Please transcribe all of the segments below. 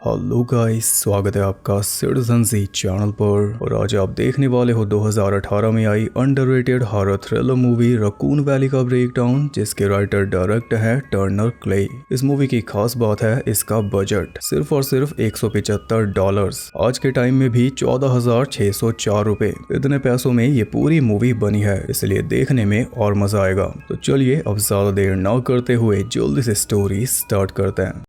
Hello guys, स्वागत है आपका सिटीजन जी चैनल पर। और आज आप देखने वाले हो 2018 में आई underrated horror thriller movie Raccoon Valley का ब्रेकडाउन, जिसके राइटर डायरेक्टर है टर्नर क्ले। इस मूवी की खास बात है इसका बजट सिर्फ और सिर्फ $175। आज के टाइम में भी 14,604 रुपए। इतने पैसों में ये पूरी मूवी बनी है, इसलिए देखने में और मजा आएगा। तो चलिए अब ज्यादा देर न करते हुए जल्दी से स्टोरी स्टार्ट करते हैं।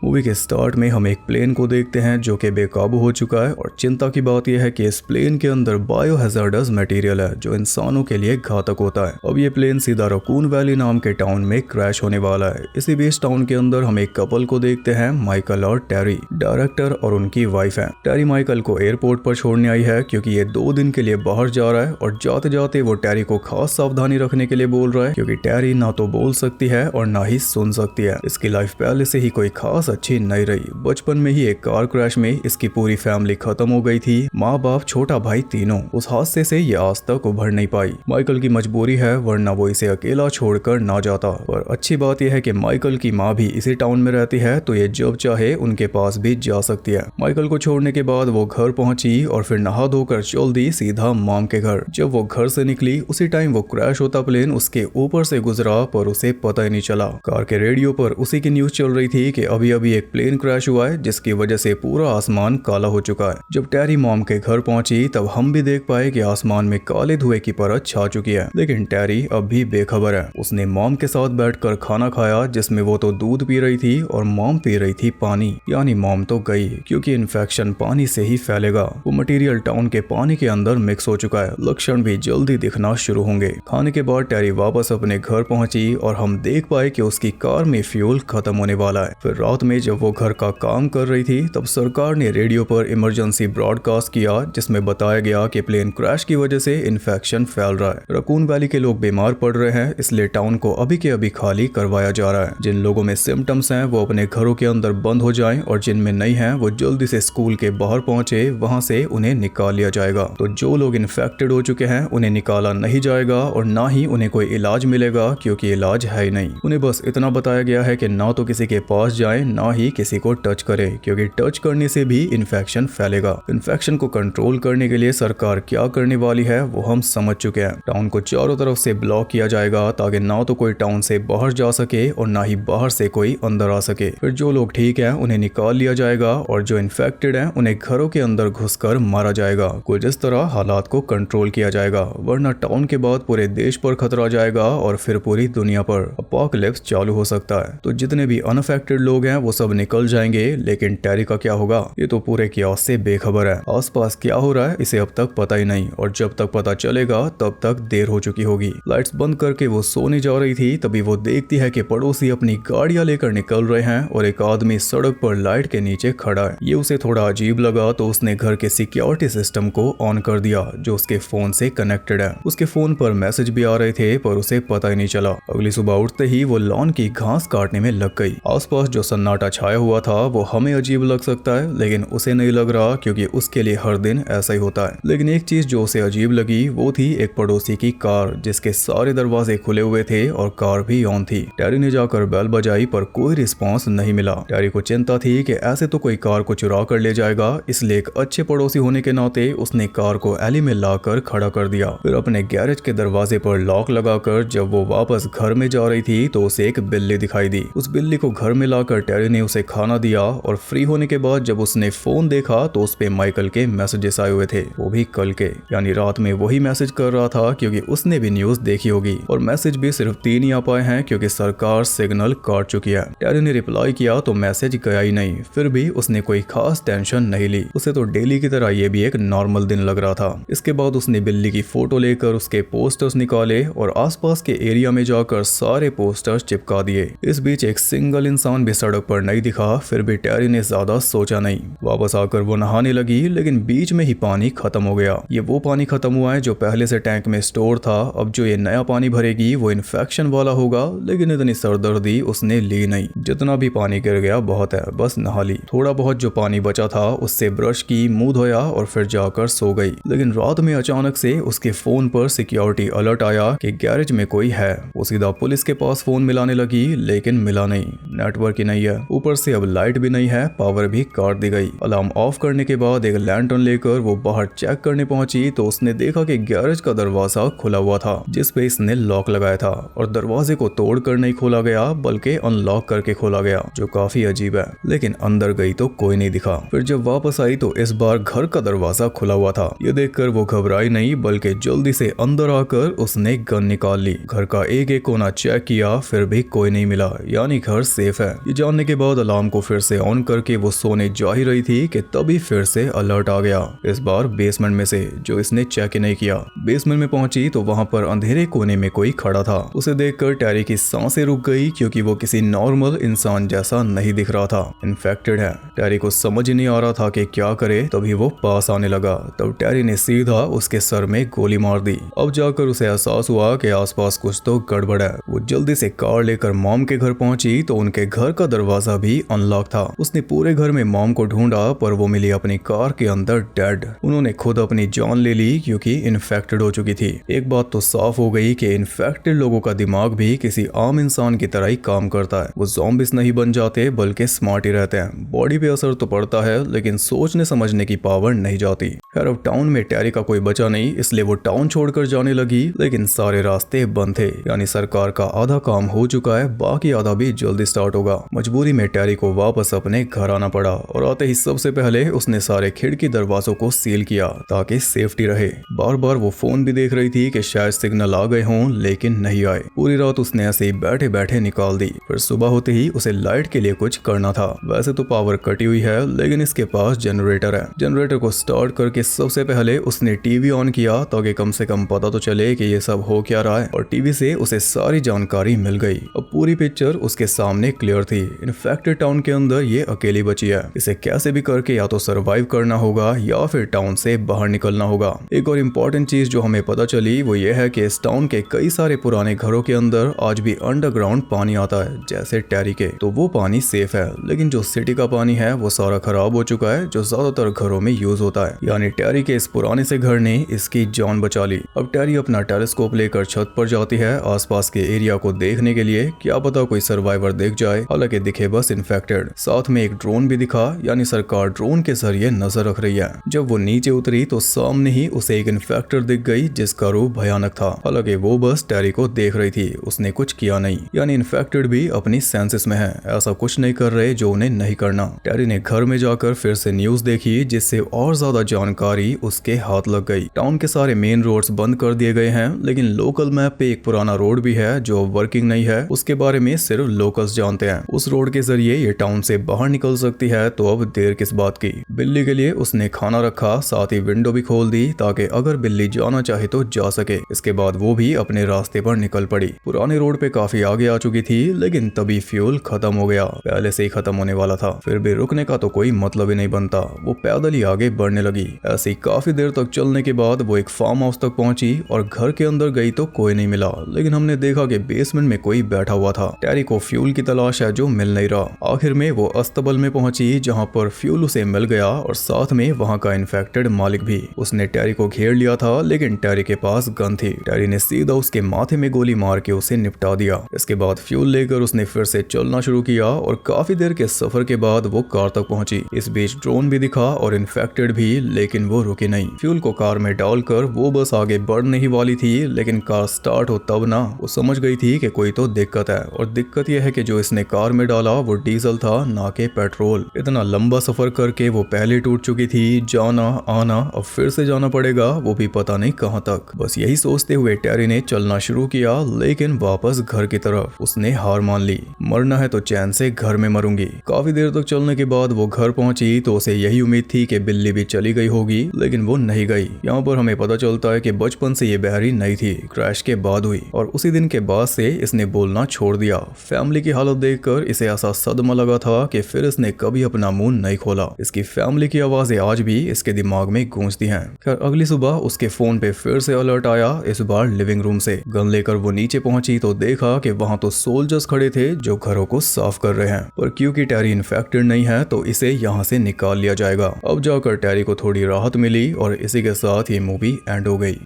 मूवी के स्टार्ट में हम एक प्लेन को देखते हैं जो कि बेकाबू हो चुका है, और चिंता की बात यह है कि इस प्लेन के अंदर बायो हैजार्डस मटेरियल है जो इंसानों के लिए घातक होता है। अब ये प्लेन सीधा रकून वैली नाम के टाउन में क्रैश होने वाला है। इसी बीच टाउन के अंदर हम एक कपल को देखते हैं, माइकल और टेरी। डायरेक्टर और उनकी वाइफ है। टेरी माइकल को एयरपोर्ट पर छोड़ने आई है क्योंकि ये 2 दिन के लिए बाहर जा रहा है, और जाते जाते वो टेरी को खास सावधानी रखने के लिए बोल रहा है क्योंकि टेरी ना तो बोल सकती है और ना ही सुन सकती है। इसकी लाइफ पहले से ही कोई खास अच्छी नहीं रही। बचपन में ही एक कार क्रैश में इसकी पूरी फैमिली खत्म हो गई थी, माँ बाप छोटा भाई तीनों। उस हादसे से ये आज तक उभर नहीं पाई। माइकल की मजबूरी है, वरना वो इसे अकेला छोड़कर ना जाता। पर अच्छी बात यह है कि माइकल की माँ भी इसी टाउन में रहती है, तो ये जब चाहे उनके पास भी जा सकती है। माइकल को छोड़ने के बाद वो घर पहुंची और फिर नहा धोकर चल दी सीधा मॉम के घर। जब वो घर से निकली उसी टाइम वो क्रैश होता प्लेन उसके ऊपर से गुजरा, पर उसे पता ही नहीं चला। कार के रेडियो पर उसी की न्यूज चल रही थी कि अभी अभी एक प्लेन क्रैश हुआ है जिसकी वजह से पूरा आसमान काला हो चुका है। जब टेरी मॉम के घर पहुंची तब हम भी देख पाए कि आसमान में काले धुएं की परत छा चुकी है, लेकिन टेरी अब भी बेखबर है। उसने मॉम के साथ बैठकर खाना खाया, जिसमें वो तो दूध पी रही थी और मॉम पी रही थी पानी। यानी मॉम तो गई, क्योंकि इन्फेक्शन पानी से ही फैलेगा। वो मटेरियल टाउन के पानी के अंदर मिक्स हो चुका है, लक्षण भी जल्दी दिखना शुरू होंगे। खाने के बाद टेरी वापस अपने घर पहुंची और हम देख पाए कि उसकी कार में फ्यूल खत्म होने वाला है। फिर रात में जब वो घर का काम कर रही थी तब सरकार ने रेडियो पर इमरजेंसी ब्रॉडकास्ट किया, जिसमें बताया गया कि प्लेन क्रैश की वजह से इन्फेक्शन फैल रहा है। रकून वैली के लोग बीमार पड़ रहे हैं, इसलिए टाउन को अभी के अभी खाली करवाया जा रहा है। जिन लोगों में सिम्टम्स हैं वो अपने घरों के अंदर बंद हो जाएं, और जिनमें नहीं है वो जल्दी से स्कूल के बाहर पहुंचे, वहां से उन्हें निकाल लिया जाएगा। तो जो लोग इन्फेक्टेड हो चुके हैं उन्हें निकाला नहीं जाएगा, और ना ही उन्हें कोई इलाज मिलेगा, क्योंकि इलाज है ही नहीं। उन्हें बस इतना बताया गया है कि ना तो किसी के पास जाए, ना ही किसी को टच करे, क्योंकि टच करने से भी इन्फेक्शन फैलेगा। इन्फेक्शन को कंट्रोल करने के लिए सरकार क्या करने वाली है वो हम समझ चुके हैं। टाउन को चारों तरफ से ब्लॉक किया जाएगा, ताकि ना तो कोई टाउन से बाहर जा सके और ना ही बाहर से कोई अंदर आ सके। फिर जो लोग ठीक हैं उन्हें निकाल लिया जाएगा, और जो इन्फेक्टेड हैं उन्हें घरों के अंदर घुसकर मारा जाएगा। कुछ इस तरह हालात को कंट्रोल किया जाएगा, वरना टाउन के बाद पूरे देश पर खतरा जाएगा और फिर पूरी दुनिया पर अपोकलिप्स चालू हो सकता है। तो जितने भी अनअफेक्टेड लोग हैं वो सब निकल जाएंगे, लेकिन टेरी का क्या होगा? ये तो पूरे कियास से बेखबर है। आसपास क्या हो रहा है इसे अब तक पता ही नहीं, और जब तक पता चलेगा तब तक देर हो चुकी होगी। लाइट्स बंद करके वो सोने जा रही थी, तभी वो देखती है कि पड़ोसी अपनी गाड़ियां लेकर निकल रहे हैं और एक आदमी सड़क पर लाइट के नीचे खड़ा है। ये उसे थोड़ा अजीब लगा, तो उसने घर के सिक्योरिटी सिस्टम को ऑन कर दिया जो उसके फोन से कनेक्टेड है। उसके फोन पर मैसेज भी आ रहे थे, पर उसे पता ही नहीं चला। अगली सुबह उठते ही वो लॉन की घास काटने में लग गई। आसपास जो सन्नाटा छाया हुआ था वो हमें अजीब लग सकता है, लेकिन उसे नहीं लग रहा, क्योंकि उसके लिए हर दिन ऐसा ही होता है। लेकिन एक चीज जो उसे अजीब लगी वो थी एक पड़ोसी की कार, जिसके सारे दरवाजे खुले हुए थे और कार भी ऑन थी। टेरी ने जाकर बेल बजाई, पर कोई रिस्पांस नहीं मिला। टेरी को चिंता थी कि ऐसे तो कोई कार को चुरा कर ले जाएगा, इसलिए एक अच्छे पड़ोसी होने के नाते उसने कार को एली में लाकर खड़ा कर दिया। फिर अपने गैरेज के दरवाजे पर लॉक लगाकर जब वो वापस घर में जा रही थी तो उसे एक बिल्ली दिखाई दी। उस बिल्ली को घर में लाकर टेरी ने उसे खाना दिया, और फ्री होने के बाद जब उसने फोन देखा तो उस पे माइकल के मैसेजेस आए हुए थे, वो भी कल के। यानी रात में वही मैसेज कर रहा था, क्योंकि उसने भी न्यूज देखी होगी। और मैसेज भी सिर्फ 3 ही आ पाए हैं, क्योंकि सरकार सिग्नल काट चुकी है। टेरी ने रिप्लाई किया तो मैसेज गया ही नहीं। फिर भी उसने कोई खास टेंशन नहीं ली, उसे तो डेली की तरह ये भी एक नॉर्मल दिन लग रहा था। इसके बाद उसने बिल्ली की फोटो लेकर उसके पोस्टर्स निकाले और आसपास के एरिया में जाकर सारे पोस्टर्स चिपका दिए। इस बीच एक सिंगल इंसान भी सड़क पर पर नहीं दिखा, फिर भी टैरी ने ज्यादा सोचा नहीं। वापस आकर वो नहाने लगी, लेकिन बीच में ही पानी खत्म हो गया। ये वो पानी खत्म हुआ है जो पहले से टैंक में स्टोर था। अब जो ये नया पानी भरेगी वो इन्फेक्शन वाला होगा, लेकिन इतनी सरदर्दी उसने ली नहीं। जितना भी पानी गिर गया बहुत है, बस नहा ली। थोड़ा बहुत जो पानी बचा था उससे ब्रश की, मुंह धोया और फिर जाकर सो गई। लेकिन रात में अचानक से उसके फोन पर सिक्योरिटी अलर्ट आया कि गैरेज में कोई है। वो सीधा पुलिस के पास फोन मिलाने लगी, लेकिन मिला नहीं, नेटवर्क ही नहीं है। ऊपर से अब लाइट भी नहीं है, पावर भी काट दी गई। अलार्म ऑफ करने के बाद एक लैंटर्न लेकर वो बाहर चेक करने पहुंची तो उसने देखा कि गैरेज का दरवाजा खुला हुआ था, जिस पे इसने लॉक लगाया था, और दरवाजे को तोड़कर नहीं खोला गया बल्कि अनलॉक करके खोला गया, जो काफी अजीब है। लेकिन अंदर गई तो कोई नहीं दिखा। फिर जब वापस आई तो इस बार घर का दरवाजा खुला हुआ था। ये देखकर वो घबराई नहीं, बल्कि जल्दी से अंदर आकर उसने गन निकाल ली। घर का एक एक कोना चेक किया, फिर भी कोई नहीं मिला, यानी घर सेफ है। ये जानने के बाद अलार्म को फिर से ऑन करके वो सोने जा ही रही थी कि तभी फिर से अलर्ट आ गया, इस बार बेसमेंट में से, जो इसने चेक ही नहीं किया। बेसमेंट में पहुंची तो वहां पर अंधेरे कोने में कोई खड़ा था। उसे देखकर टैरी की सांसें रुक गई, क्योंकि वो किसी नॉर्मल इंसान जैसा नहीं दिख रहा था, इन्फेक्टेड है। टैरी को समझ ही नहीं आ रहा था कि क्या करे। तभी वो पास आने लगा, तब टैरी ने सीधा उसके सर में गोली मार दी। अब जाकर उसे एहसास हुआ कि आसपास कुछ तो गड़बड़ है। वो जल्दी से कार लेकर मॉम के घर पहुंची तो उनके घर का दरवाजा भी अनलॉक था। उसने पूरे घर में मॉम को ढूंढा, पर वो मिली अपनी कार के अंदर डेड। उन्होंने खुद अपनी जान ले ली, क्योंकि इन्फेक्टेड हो चुकी थी। एक बात तो साफ हो गई कि इन्फेक्टेड लोगों का दिमाग भी किसी आम इंसान की तरह ही काम करता है। वो ज़ॉम्बिस नहीं बन जाते, बल्कि स्मार्ट ही रहते हैं। बॉडी पे असर तो पड़ता है, लेकिन सोचने समझने की पावर नहीं जाती। खैर अब टाउन में टैरी का कोई बचा नहीं, इसलिए वो टाउन छोड़कर जाने लगी, लेकिन सारे रास्ते बंद थे। यानी सरकार का आधा काम हो चुका है, बाकी आधा भी जल्दी स्टार्ट होगा। मजबूरी में टैरी को वापस अपने घर आना पड़ा, और आते ही सबसे पहले उसने सारे खिड़की दरवाजों को सील किया ताकि सेफ्टी रहे। बार बार वो फोन भी देख रही थी कि शायद सिग्नल आ गए हों, लेकिन नहीं आए। पूरी रात उसने ऐसे ही बैठे बैठे निकाल दी। फिर सुबह होते ही उसे लाइट के लिए कुछ करना था। वैसे तो पावर कटी हुई है, लेकिन इसके पास जनरेटर है। जनरेटर को स्टार्ट करके सबसे पहले उसने टीवी ऑन किया, ताकि कम से कम पता तो चले कि ये सब हो क्या रहा है, और टीवी से उसे सारी जानकारी मिल गई। अब पूरी पिक्चर उसके सामने क्लियर थी। इन्फेक्टेड टाउन के अंदर ये अकेली बची है। इसे कैसे भी करके या तो सर्वाइव करना होगा या फिर टाउन से बाहर निकलना होगा। एक और इम्पोर्टेंट चीज जो हमें पता चली वो ये है कि इस टाउन के कई सारे पुराने घरों के अंदर आज भी अंडरग्राउंड पानी आता है, जैसे टैरी के। तो वो पानी सेफ है, लेकिन जो सिटी का पानी है वो सारा खराब हो चुका है, जो ज्यादातर घरों में यूज होता है। यानी टैरी के इस पुराने से घर ने इसकी जान बचा ली। अब टैरी अपना टेलीस्कोप लेकर छत पर जाती है आसपास के एरिया को देखने के लिए, क्या पता कोई सर्वाइवर देख जाए। हालांकि दिखे बस इन्फेक्टेड। साथ में एक ड्रोन भी दिखा, यानी सरकार ड्रोन के जरिए नजर रख रही है। जब वो नीचे उतरी तो सामने ही उसे एक इन्फेक्टेड दिख गई, जिसका रूप भयानक था। हालांकि वो बस टैरी को देख रही थी, उसने कुछ किया नहीं। यानी इन्फेक्टेड भी अपनी सेंसेस में है, ऐसा कुछ नहीं कर रहे जो उन्हें नहीं करना। टैरी ने घर में जाकर फिर से न्यूज देखी, जिससे और ज्यादा जानकारी उसके हाथ लग गई। टाउन के सारे मेन रोड्स बंद कर दिए गए हैं, लेकिन लोकल मैप पे एक पुराना रोड भी है जो वर्किंग नहीं है। उसके बारे में सिर्फ लोकल्स जानते हैं। उस रोड के जरिए ये टाउन से बाहर निकल सकती है, तो अब देर किस बात की। बिल्ली के लिए उसने खाना रखा, साथ ही विंडो भी खोल दी ताकि अगर बिल्ली जाना चाहे तो जा सके। इसके बाद वो भी अपने रास्ते पर निकल पड़ी। पुराने रोड पे काफी आगे आ चुकी थी, लेकिन तभी फ्यूल खत्म हो गया। पहले से ही खत्म होने वाला था, फिर भी रुकने का तो कोई मतलब ही नहीं बनता। वो पैदल ही आगे बढ़ने लगी। ऐसे ही काफी देर तक चलने के बाद वो एक फार्म हाउस तक पहुंची, और घर के अंदर गई तो कोई नहीं मिला, लेकिन हमने देखा कि बेसमेंट में कोई बैठा हुआ था। टैरी को फ्यूल की तलाश है जो मिल नहीं रहा। आखिर में वो अस्तबल में पहुंची, जहां पर फ्यूल उसे मिल गया, और साथ में वहां का इन्फेक्टेड मालिक भी। उसने टैरी को घेर लिया था, लेकिन टैरी के पास गन थी। टैरी ने सीधा उसके माथे में गोली मार के उसे निपटा दिया। इसके बाद फ्यूल लेकर उसने फिर से चलना शुरू किया, और काफी देर के सफर के बाद वो कार तक पहुंची। इस बीच ड्रोन भी दिखा और इन्फेक्टेड भी, लेकिन वो रुकी नहीं। फ्यूल को कार में डालकर वो बस आगे बढ़ने ही वाली थी, लेकिन कार स्टार्ट हो तब ना वो समझ गई थी कि कोई तो दिक्कत है। और दिक्कत यह है कि जो इसने कार में डाला वो डीजल था, ना कि पेट्रोल। इतना लंबा सफर करके वो पहले टूट चुकी थी। जाना आना, अब फिर से जाना पड़ेगा, वो भी पता नहीं कहां तक। बस यही सोचते हुए टैरी ने चलना शुरू किया, लेकिन वापस घर की तरफ। उसने हार मान ली, मरना है तो चैन से घर में मरूंगी। काफी देर तक चलने के बाद वो घर पहुंची तो उसे यही उम्मीद थी कि बिल्ली भी चली गई होगी, लेकिन वो नहीं गई। यहाँ पर हमें पता चलता है कि बचपन से ये बहरी नहीं थी, क्रैश के बाद हुई, और उसी दिन के बाद से इसने बोलना छोड़ दिया। फैमिली की हालत देखकर इसे एहसास ऐसा सदमा लगा था कि फिर इसने कभी अपना मुंह नहीं खोला। इसकी फैमिली की आवाजें आज भी इसके दिमाग में गूंजती हैं। खैर अगली सुबह उसके फोन पे फिर से अलर्ट आया, इस बार लिविंग रूम से। गन लेकर वो नीचे पहुंची तो देखा कि वहां तो सोल्जर्स खड़े थे जो घरों को साफ कर रहे हैं, पर क्योंकि टैरी इन्फेक्टेड नहीं है तो इसे यहाँ से निकाल लिया जाएगा। अब जाकर टैरी को थोड़ी राहत मिली और इसी के साथ ये मूवी एंड हो गई।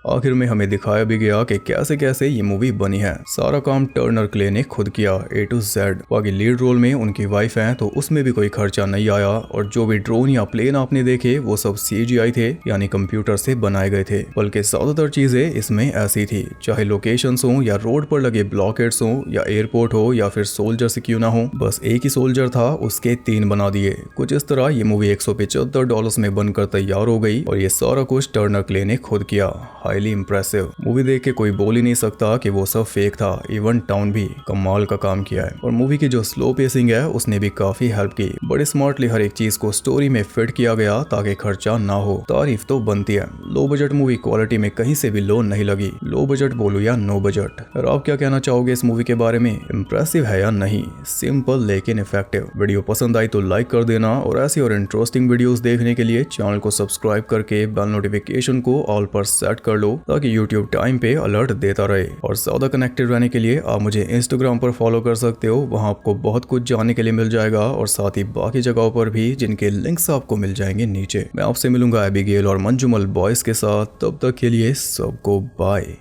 आखिर में हमें दिखाया भी गया कि कैसे कैसे ये मूवी बनी है। सारा काम टर्नर क्ले ने खुद किया A to Z। बाकी लीड रोल में उनकी वाइफ है तो उसमें भी कोई खर्चा नहीं आया, और जो भी ड्रोन या प्लेन आपने देखे वो सब CGI थे, यानी कंप्यूटर से बनाए गए थे। बल्कि ज्यादातर चीजें इसमें ऐसी थी, चाहे लोकेशंस हो या रोड पर लगे ब्लॉकेट्स हो या एयरपोर्ट हो या फिर सोल्जर से क्यों ना हो, बस एक ही सोल्जर था उसके 3 बना दिए। कुछ इस तरह ये मूवी $175 में बनकर तैयार हो गई, और ये सारा कुछ टर्नर क्ले ने खुद किया। हाईली इंप्रेसिव मूवी देख के कोई बोल ही नहीं सकता कि वो सब फेक था। इवन टाउन भी कमाल का काम किया है, और मूवी की जो स्लो पेसिंग है उसने भी काफी हेल्प की। बड़े स्मार्टली हर एक चीज को स्टोरी में फिट किया गया ताकि खर्चा ना हो। तारीफ तो बनती है। लो बजट मूवी क्वालिटी में कहीं से भी लो नहीं लगी। लो बजट बोलो या नो बजट, और आप क्या कहना चाहोगे इस मूवी के बारे में? इंप्रेसिव है या नहीं? सिंपल लेकिन इफेक्टिव। वीडियो पसंद आई तो लाइक कर देना, और ऐसी और इंटरेस्टिंग वीडियोस देखने के लिए चैनल को सब्सक्राइब करके बेल नोटिफिकेशन को ऑल पर सेट कर लो ताकि YouTube टाइम पे अलर्ट देता रहे। और ज्यादा कनेक्टेड रहने के लिए आप मुझे Instagram पर फॉलो कर सकते हो, वहां आपको बहुत कुछ जानने के लिए मिल जाएगा, और साथ ही बाकी जगहों पर भी जिनके लिंक्स आपको मिल जाएंगे नीचे। मैं आपसे मिलूंगा एबिगेल और मंजुमल बॉयज के साथ, तब तक के लिए सबको बाय।